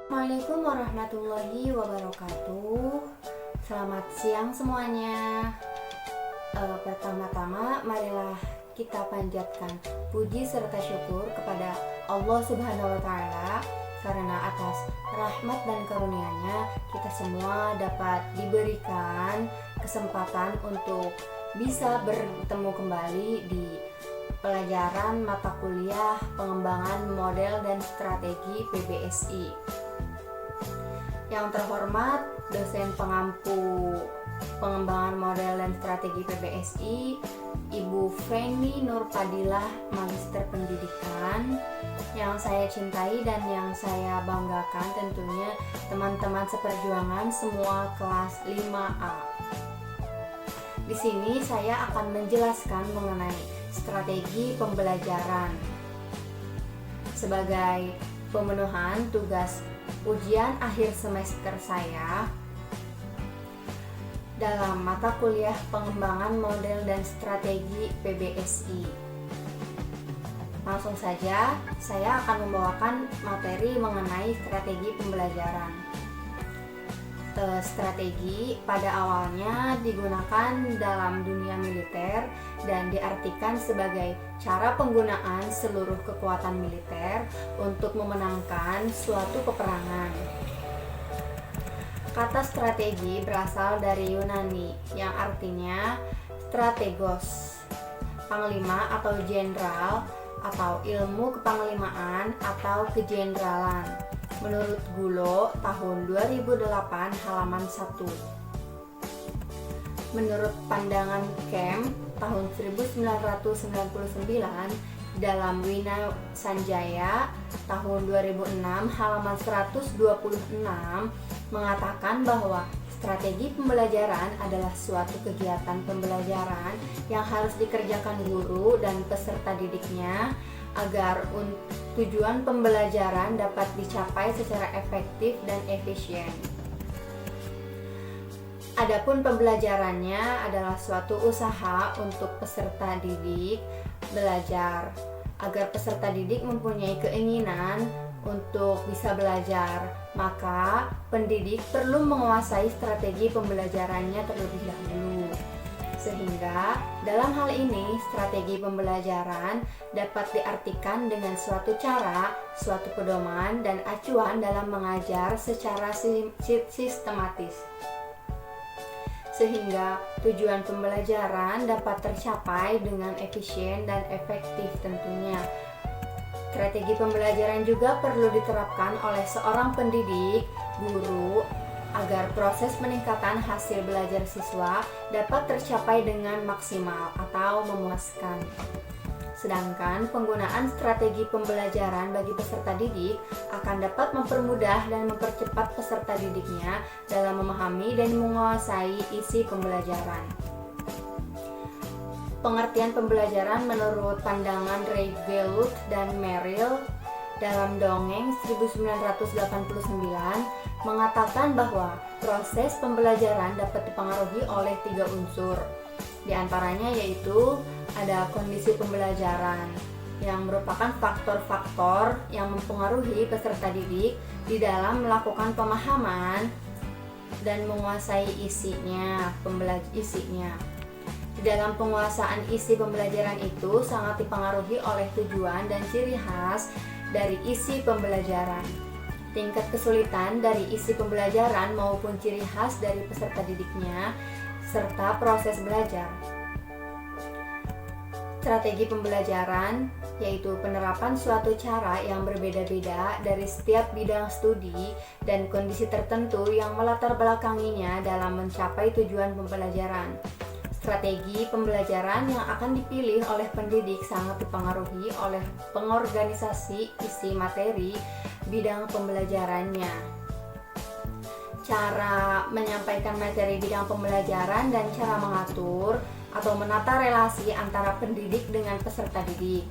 Assalamualaikum warahmatullahi wabarakatuh. Selamat siang semuanya. Pertama-tama marilah kita panjatkan puji serta syukur kepada Allah Subhanahu wa Ta'ala, karena atas rahmat dan karunia-Nya kita semua dapat diberikan kesempatan untuk bisa bertemu kembali di pelajaran mata kuliah pengembangan model dan strategi PBSI. Yang terhormat dosen pengampu pengembangan model dan strategi PBSI, Ibu Feni Nurpadilah, Magister Pendidikan. Yang saya cintai dan yang saya banggakan tentunya teman-teman seperjuangan semua kelas 5A. Di sini saya akan menjelaskan mengenai strategi pembelajaran sebagai pemenuhan tugas ujian akhir semester saya dalam mata kuliah pengembangan model dan strategi PBSI. Langsung saja, saya akan membawakan materi mengenai strategi pembelajaran. Strategi pada awalnya digunakan dalam dunia militer dan diartikan sebagai cara penggunaan seluruh kekuatan militer untuk memenangkan suatu peperangan. Kata strategi berasal dari Yunani yang artinya strategos, panglima atau jenderal, atau ilmu kepanglimaan atau kejeneralan. Menurut Gulo tahun 2008 halaman 1. Menurut pandangan Kem tahun 1999 dalam Wina Sanjaya tahun 2006 halaman 126 mengatakan bahwa strategi pembelajaran adalah suatu kegiatan pembelajaran yang harus dikerjakan guru dan peserta didiknya agar tujuan pembelajaran dapat dicapai secara efektif dan efisien. Adapun pembelajarannya adalah suatu usaha untuk peserta didik belajar agar peserta didik mempunyai keinginan untuk bisa belajar. Maka pendidik perlu menguasai strategi pembelajarannya terlebih dahulu. Sehingga dalam hal ini strategi pembelajaran dapat diartikan dengan suatu cara, suatu pedoman dan acuan dalam mengajar secara sistematis, sehingga tujuan pembelajaran dapat tercapai dengan efisien dan efektif tentunya. Strategi pembelajaran juga perlu diterapkan oleh seorang pendidik, guru, agar proses peningkatan hasil belajar siswa dapat tercapai dengan maksimal atau memuaskan. Sedangkan penggunaan strategi pembelajaran bagi peserta didik akan dapat mempermudah dan mempercepat peserta didiknya dalam memahami dan menguasai isi pembelajaran. Pengertian pembelajaran menurut pandangan Ray Gelut dan Merrill dalam dongeng 1989 mengatakan bahwa proses pembelajaran dapat dipengaruhi oleh 3 unsur. Di antaranya yaitu ada kondisi pembelajaran yang merupakan faktor-faktor yang mempengaruhi peserta didik di dalam melakukan pemahaman dan menguasai isinya. Di dalam penguasaan isi pembelajaran itu sangat dipengaruhi oleh tujuan dan ciri khas dari isi pembelajaran, tingkat kesulitan dari isi pembelajaran maupun ciri khas dari peserta didiknya, serta proses belajar. Strategi pembelajaran yaitu penerapan suatu cara yang berbeda-beda dari setiap bidang studi dan kondisi tertentu yang melatar belakanginya dalam mencapai tujuan pembelajaran. Strategi pembelajaran yang akan dipilih oleh pendidik sangat dipengaruhi oleh pengorganisasi isi materi bidang pembelajarannya, cara menyampaikan materi bidang pembelajaran, dan cara mengatur atau menata relasi antara pendidik dengan peserta didik.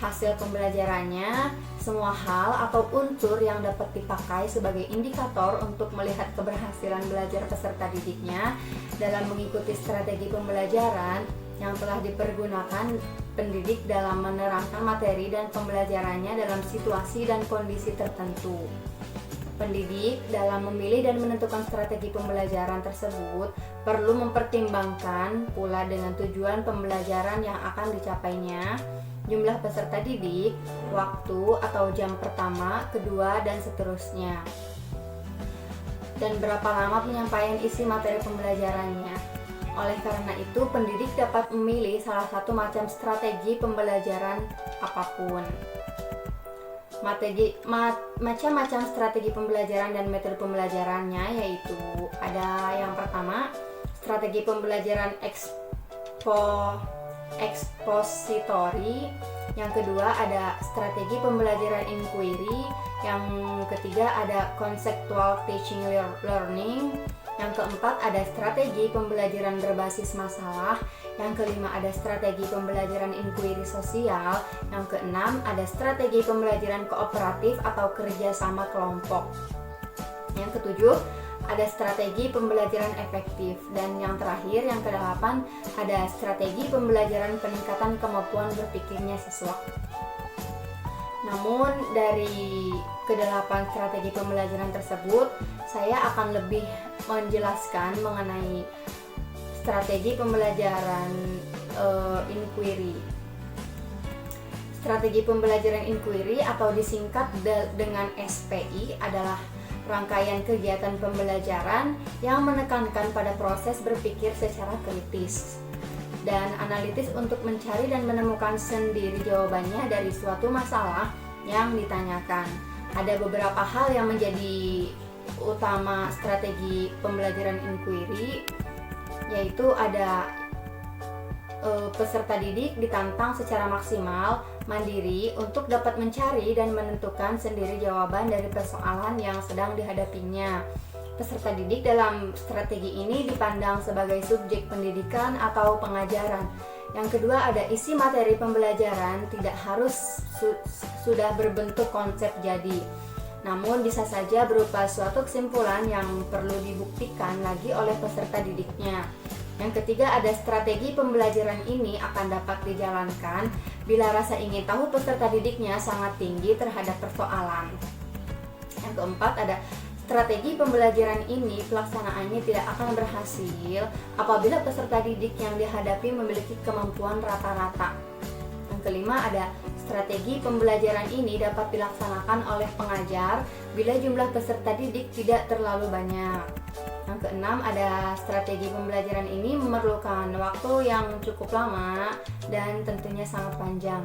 Hasil pembelajarannya, semua hal atau unsur yang dapat dipakai sebagai indikator untuk melihat keberhasilan belajar peserta didiknya dalam mengikuti strategi pembelajaran yang telah dipergunakan pendidik dalam menerangkan materi dan pembelajarannya dalam situasi dan kondisi tertentu. Pendidik dalam memilih dan menentukan strategi pembelajaran tersebut perlu mempertimbangkan pula dengan tujuan pembelajaran yang akan dicapainya, jumlah peserta didik, waktu atau jam pertama, kedua, dan seterusnya. Dan berapa lama penyampaian isi materi pembelajarannya. Oleh karena itu, pendidik dapat memilih salah satu macam strategi pembelajaran apapun. Macam-macam strategi pembelajaran dan metode pembelajarannya yaitu ada yang pertama, strategi pembelajaran ekspositori, yang kedua ada strategi pembelajaran inquiry, yang ketiga ada conceptual teaching learning, yang keempat ada strategi pembelajaran berbasis masalah, yang kelima ada strategi pembelajaran inquiry sosial, yang keenam ada strategi pembelajaran kooperatif atau kerjasama kelompok, yang ketujuh ada strategi pembelajaran efektif, dan yang terakhir yang kedelapan ada strategi pembelajaran peningkatan kemampuan berpikirnya siswa. Namun dari kedelapan strategi pembelajaran tersebut, saya akan lebih menjelaskan mengenai strategi pembelajaran inquiry. Strategi pembelajaran inquiry atau disingkat dengan SPI adalah rangkaian kegiatan pembelajaran yang menekankan pada proses berpikir secara kritis dan analitis untuk mencari dan menemukan sendiri jawabannya dari suatu masalah yang ditanyakan. Ada beberapa hal yang menjadi utama strategi pembelajaran inquiry, yaitu ada peserta didik ditantang secara maksimal, mandiri untuk dapat mencari dan menentukan sendiri jawaban dari persoalan yang sedang dihadapinya. Peserta didik dalam strategi ini dipandang sebagai subjek pendidikan atau pengajaran. Yang kedua ada isi materi pembelajaran tidak harus sudah berbentuk konsep jadi, namun bisa saja berupa suatu kesimpulan yang perlu dibuktikan lagi oleh peserta didiknya. Yang ketiga ada strategi pembelajaran ini akan dapat dijalankan bila rasa ingin tahu peserta didiknya sangat tinggi terhadap persoalan. Yang keempat ada strategi pembelajaran ini pelaksanaannya tidak akan berhasil apabila peserta didik yang dihadapi memiliki kemampuan rata-rata. Yang kelima ada strategi pembelajaran ini dapat dilaksanakan oleh pengajar bila jumlah peserta didik tidak terlalu banyak. Yang keenam ada strategi pembelajaran ini memerlukan waktu yang cukup lama dan tentunya sangat panjang.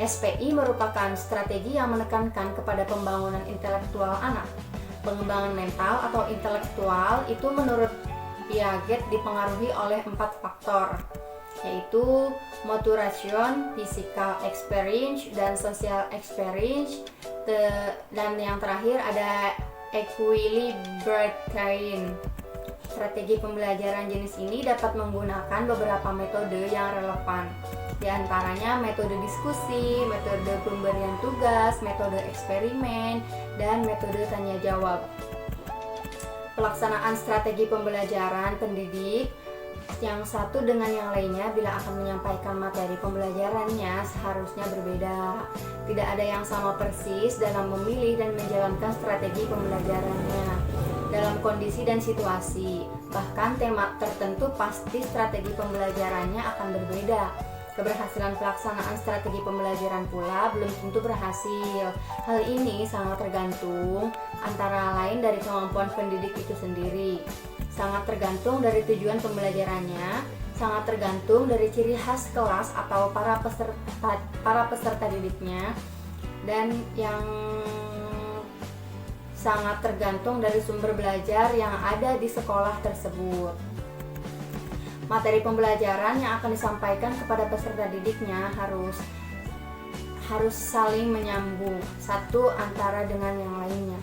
SPI merupakan strategi yang menekankan kepada pembangunan intelektual anak. Pengembangan mental atau intelektual itu menurut Piaget dipengaruhi oleh 4 faktor, yaitu motivation, physical experience, dan social experience, dan yang terakhir ada equilibrium. Strategi pembelajaran jenis ini dapat menggunakan beberapa metode yang relevan, di antaranya metode diskusi, metode pemberian tugas, metode eksperimen, dan metode tanya jawab. Pelaksanaan strategi pembelajaran pendidik yang satu dengan yang lainnya bila akan menyampaikan materi pembelajarannya seharusnya berbeda. Tidak ada yang sama persis dalam memilih dan menjalankan strategi pembelajarannya dalam kondisi dan situasi. Bahkan tema tertentu pasti strategi pembelajarannya akan berbeda. Keberhasilan pelaksanaan strategi pembelajaran pula belum tentu berhasil. Hal ini sangat tergantung antara lain dari kemampuan pendidik itu sendiri, sangat tergantung dari tujuan pembelajarannya, sangat tergantung dari ciri khas kelas atau para peserta didiknya, dan yang sangat tergantung dari sumber belajar yang ada di sekolah tersebut. Materi pembelajaran yang akan disampaikan kepada peserta didiknya harus saling menyambung satu antara dengan yang lainnya.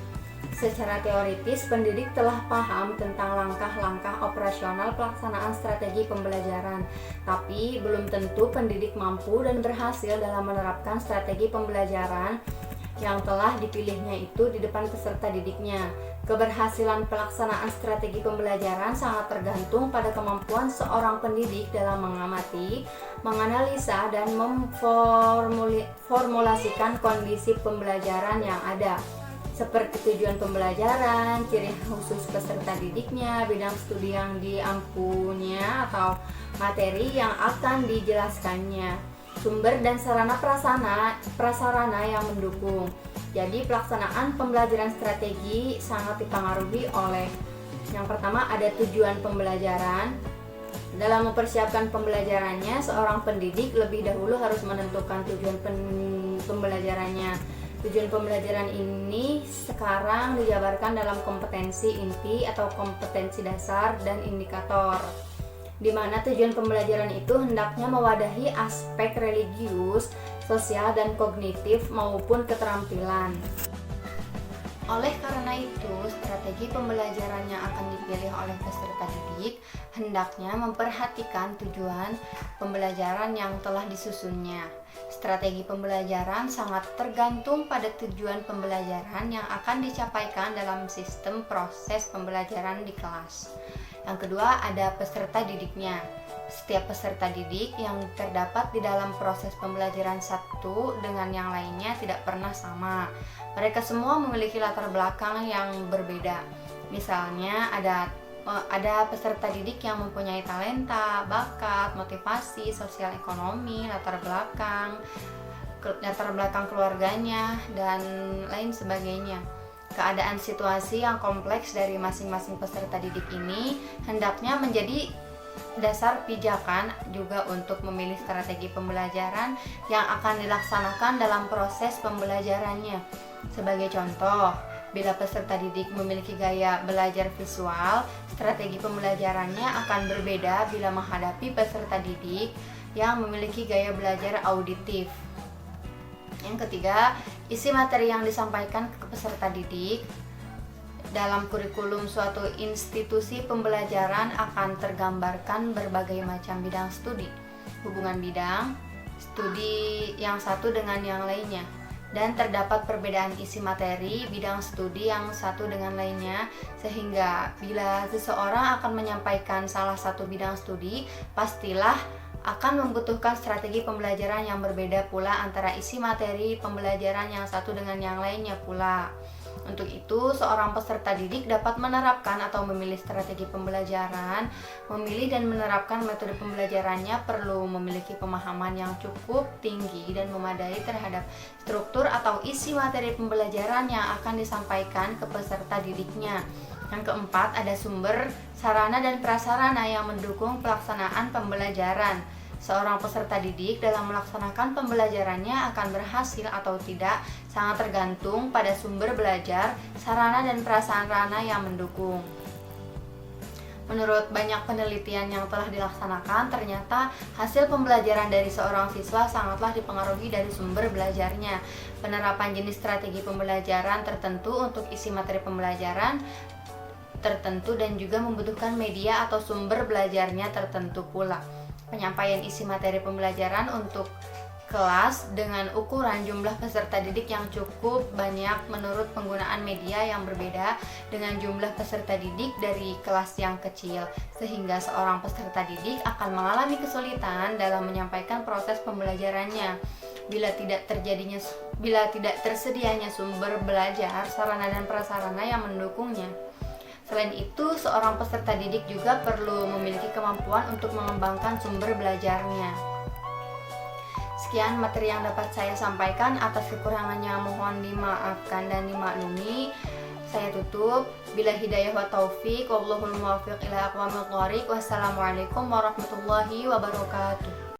Secara teoritis, pendidik telah paham tentang langkah-langkah operasional pelaksanaan strategi pembelajaran, tapi belum tentu pendidik mampu dan berhasil dalam menerapkan strategi pembelajaran yang telah dipilihnya itu di depan peserta didiknya. Keberhasilan pelaksanaan strategi pembelajaran sangat tergantung pada kemampuan seorang pendidik dalam mengamati, menganalisa, dan memformulasikan kondisi pembelajaran yang ada, seperti tujuan pembelajaran, ciri khusus peserta didiknya, bidang studi yang diampunya atau materi yang akan dijelaskannya, sumber dan sarana prasarana yang mendukung. Jadi pelaksanaan pembelajaran strategi sangat dipengaruhi oleh yang pertama ada tujuan pembelajaran. Dalam mempersiapkan pembelajarannya, seorang pendidik lebih dahulu harus menentukan tujuan pembelajarannya. Tujuan pembelajaran ini sekarang dijabarkan dalam kompetensi inti atau kompetensi dasar dan indikator, di mana tujuan pembelajaran itu hendaknya mewadahi aspek religius, sosial, dan kognitif maupun keterampilan. Oleh karena itu, strategi pembelajaran yang akan dipilih oleh peserta didik hendaknya memperhatikan tujuan pembelajaran yang telah disusunnya. Strategi pembelajaran sangat tergantung pada tujuan pembelajaran yang akan dicapaikan dalam sistem proses pembelajaran di kelas. Yang kedua, ada peserta didiknya. Setiap peserta didik yang terdapat di dalam proses pembelajaran satu dengan yang lainnya tidak pernah sama. Mereka semua memiliki latar belakang yang berbeda. Misalnya ada peserta didik yang mempunyai talenta, bakat, motivasi, sosial ekonomi, latar belakang keluarganya, dan lain sebagainya. Keadaan situasi yang kompleks dari masing-masing peserta didik ini hendaknya menjadi dasar pijakan juga untuk memilih strategi pembelajaran yang akan dilaksanakan dalam proses pembelajarannya. Sebagai contoh, bila peserta didik memiliki gaya belajar visual, strategi pembelajarannya akan berbeda bila menghadapi peserta didik yang memiliki gaya belajar auditif. Yang ketiga, isi materi yang disampaikan ke peserta didik dalam kurikulum suatu institusi pembelajaran akan tergambarkan berbagai macam bidang studi, hubungan bidang studi yang satu dengan yang lainnya, dan terdapat perbedaan isi materi bidang studi yang satu dengan lainnya, sehingga bila seseorang akan menyampaikan salah satu bidang studi, pastilah akan membutuhkan strategi pembelajaran yang berbeda pula antara isi materi pembelajaran yang satu dengan yang lainnya pula. Untuk itu, seorang peserta didik dapat menerapkan atau memilih strategi pembelajaran. Memilih dan menerapkan metode pembelajarannya perlu memiliki pemahaman yang cukup tinggi dan memadai terhadap struktur atau isi materi pembelajaran yang akan disampaikan ke peserta didiknya. Yang keempat, ada sumber, sarana, dan prasarana yang mendukung pelaksanaan pembelajaran. Seorang peserta didik dalam melaksanakan pembelajarannya akan berhasil atau tidak sangat tergantung pada sumber belajar, sarana, dan prasarana yang mendukung. Menurut banyak penelitian yang telah dilaksanakan, ternyata hasil pembelajaran dari seorang siswa sangatlah dipengaruhi dari sumber belajarnya. Penerapan jenis strategi pembelajaran tertentu untuk isi materi pembelajaran tertentu dan juga membutuhkan media atau sumber belajarnya tertentu pula. Penyampaian isi materi pembelajaran untuk kelas dengan ukuran jumlah peserta didik yang cukup banyak menurut penggunaan media yang berbeda dengan jumlah peserta didik dari kelas yang kecil, sehingga seorang peserta didik akan mengalami kesulitan dalam menyampaikan proses pembelajarannya bila tidak tersedianya sumber belajar, sarana, dan prasarana yang mendukungnya. Selain itu, seorang peserta didik juga perlu memiliki kemampuan untuk mengembangkan sumber belajarnya. Sekian materi yang dapat saya sampaikan, atas kekurangannya mohon dimaafkan dan dimaklumi. Saya tutup. Bila hidayah wa taufik, wallahul muwaffiq ila aqwamit thoriq. Wassalamualaikum warahmatullahi wabarakatuh.